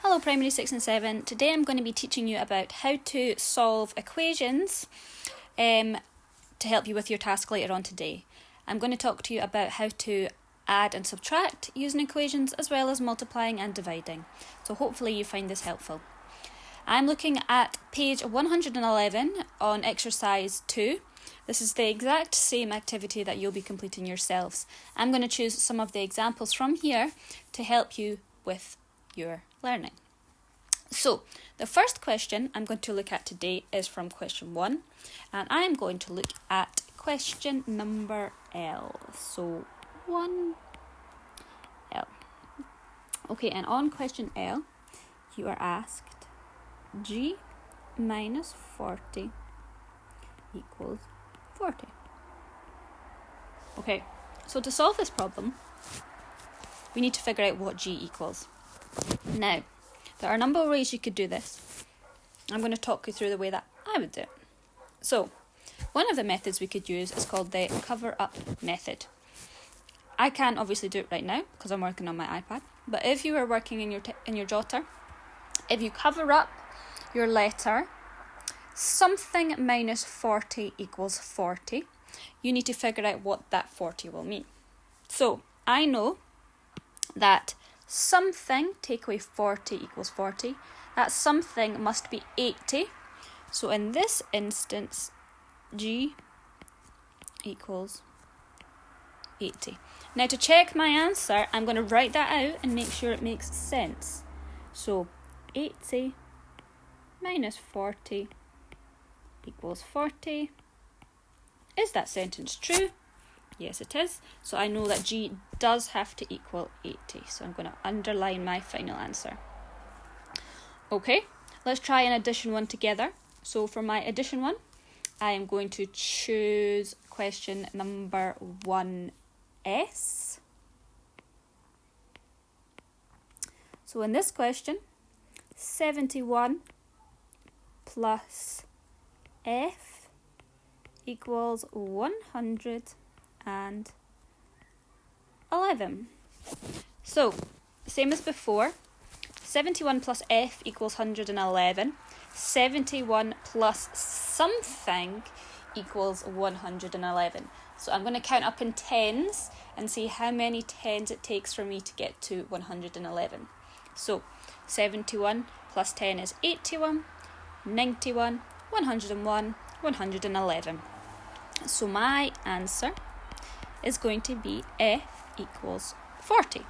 Hello Primary 6 and 7. Today I'm going to be teaching you about how to solve equations to help you with your task later on today. I'm going to talk to you about how to add and subtract using equations as well as multiplying and dividing. So hopefully you find this helpful. I'm looking at page 111 on exercise 2. This is the exact same activity that you'll be completing yourselves. I'm going to choose some of the examples from here to help you with your learning. So, the first question I'm going to look at today is from question 1, and I'm going to look at question number L. So, 1L. Okay, and on question L, you are asked G minus 40 equals 40. Okay, so to solve this problem, we need to figure out what G equals. Now, there are a number of ways you could do this. I'm going to talk you through the way that I would do it. So, one of the methods we could use is called the cover-up method. I can't obviously do it right now because I'm working on my iPad, but if you are working in your jotter, if you cover up your letter, something minus 40 equals 40, you need to figure out what that 40 will mean. So, I know that something, take away 40 equals 40, that something must be 80. So in this instance, G equals 80. Now to check my answer, I'm going to write that out and make sure it makes sense. So 80 minus 40 equals 40. Is that sentence true? Yes, it is. So I know that G does have to equal 80. So I'm going to underline my final answer. Okay, let's try an addition one together. So for my addition one, I am going to choose question number 1S. So in this question, 71 plus F equals 111. So, same as before, 71 plus F equals 111. 71 plus something equals 111. So I'm going to count up in tens and see how many tens it takes for me to get to 111. So, 71 plus 10 is 81, 91, 101, 111. So my answer is going to be F equals 40.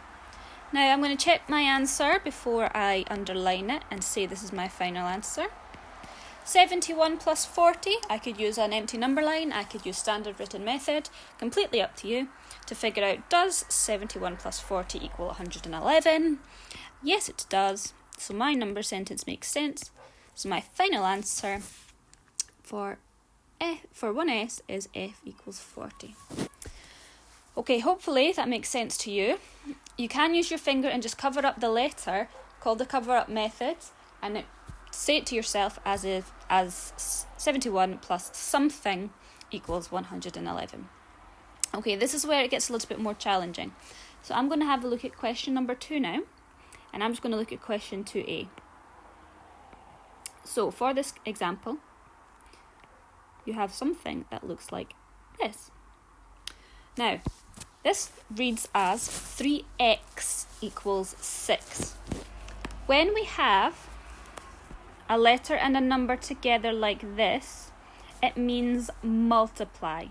Now I'm going to check my answer before I underline it and say this is my final answer. 71 plus 40, I could use an empty number line, I could use standard written method, completely up to you to figure out, does 71 plus 40 equal 111? Yes, it does. So my number sentence makes sense. So my final answer for 1S is F equals 40. Okay, hopefully that makes sense to you. You can use your finger and just cover up the letter, called the cover-up method, and say it to yourself as 71 plus something equals 111. Okay, this is where it gets a little bit more challenging. So I'm going to have a look at question number 2 now, and I'm just going to look at question 2A. So for this example, you have something that looks like this. Now, this reads as 3x equals 6. When we have a letter and a number together like this, it means multiply.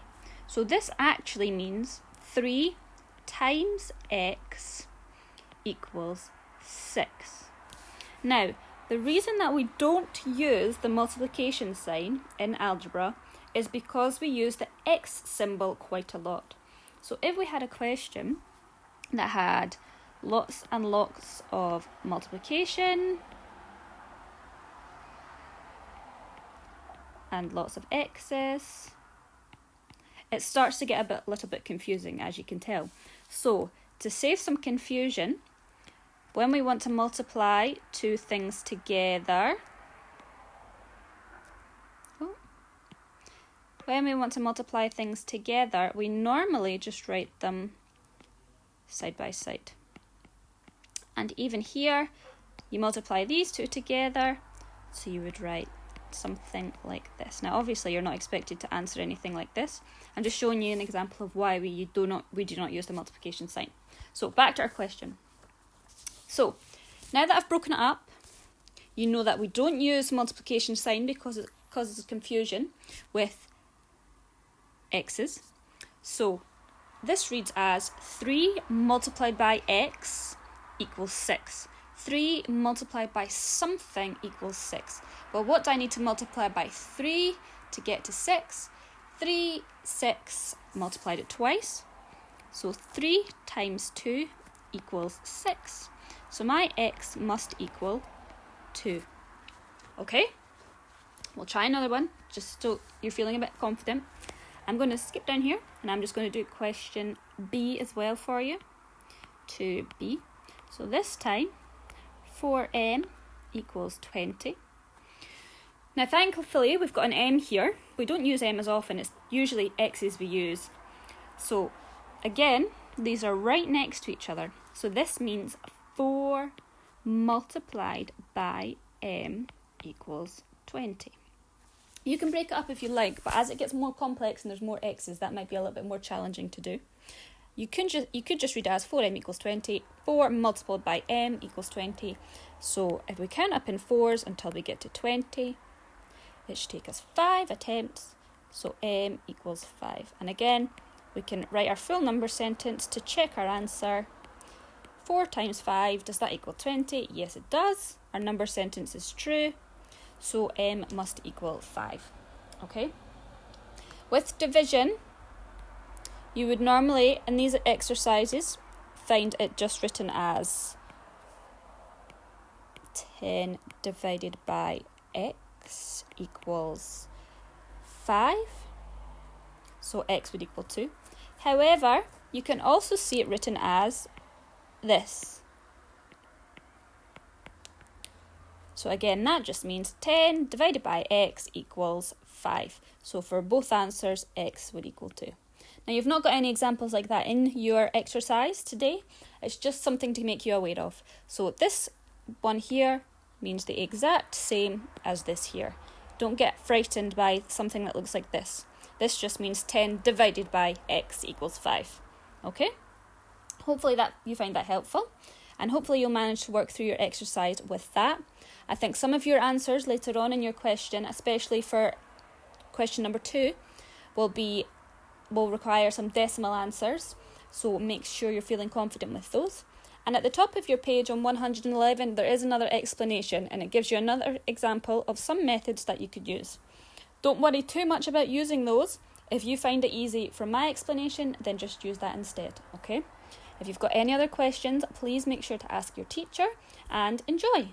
So this actually means 3 times x equals 6. Now, the reason that we don't use the multiplication sign in algebra is because we use the x symbol quite a lot. So if we had a question that had lots and lots of multiplication and lots of x's, it starts to get a little bit confusing, as you can tell. So to save some confusion, when we want to multiply two things together, we normally just write them side by side. And even here, You multiply these two together, so you would write something like this. Now obviously you're not expected to answer anything like this. I'm just showing you an example of why we do not use the multiplication sign. So back to our question. So now that I've broken it up, you know that we don't use multiplication sign because it causes confusion with x's. So this reads as 3 multiplied by x equals 6. 3 multiplied by something equals 6. Well, what do I need to multiply by 3 to get to 6? 3, 6, multiplied it twice. So 3 times 2 equals 6. So my x must equal 2. Okay? We'll try another one, just so you're feeling a bit confident. I'm going to skip down here, and I'm just going to do question B as well for you. 2b. So this time, 4m equals 20. Now thankfully we've got an m here. We don't use m as often, it's usually x's we use. So again, these are right next to each other. So this means 4 multiplied by m equals 20. You can break it up if you like, but as it gets more complex and there's more x's, that might be a little bit more challenging to do. You could just read it as 4m equals 20. 4 multiplied by m equals 20. So if we count up in 4s until we get to 20, it should take us 5 attempts. So m equals 5. And again, we can write our full number sentence to check our answer. 4 times 5, does that equal 20? Yes, it does. Our number sentence is true. So m must equal 5. Okay? With division, you would normally, in these exercises, find it just written as 10 divided by x equals 5. So x would equal 2. However, you can also see it written as this. So again, that just means 10 divided by x equals 5. So for both answers, x would equal 2. Now you've not got any examples like that in your exercise today. It's just something to make you aware of. So this one here means the exact same as this here. Don't get frightened by something that looks like this. This just means 10 divided by x equals 5. Okay? Hopefully that you find that helpful. And hopefully you'll manage to work through your exercise with that. I think some of your answers later on in your question, especially for question number 2, will require some decimal answers, so make sure you're feeling confident with those. And at the top of your page on 111 there is another explanation, and it gives you another example of some methods that you could use. Don't worry too much about using those. If you find it easy from my explanation, then just use that instead, okay? If you've got any other questions, please make sure to ask your teacher, and enjoy!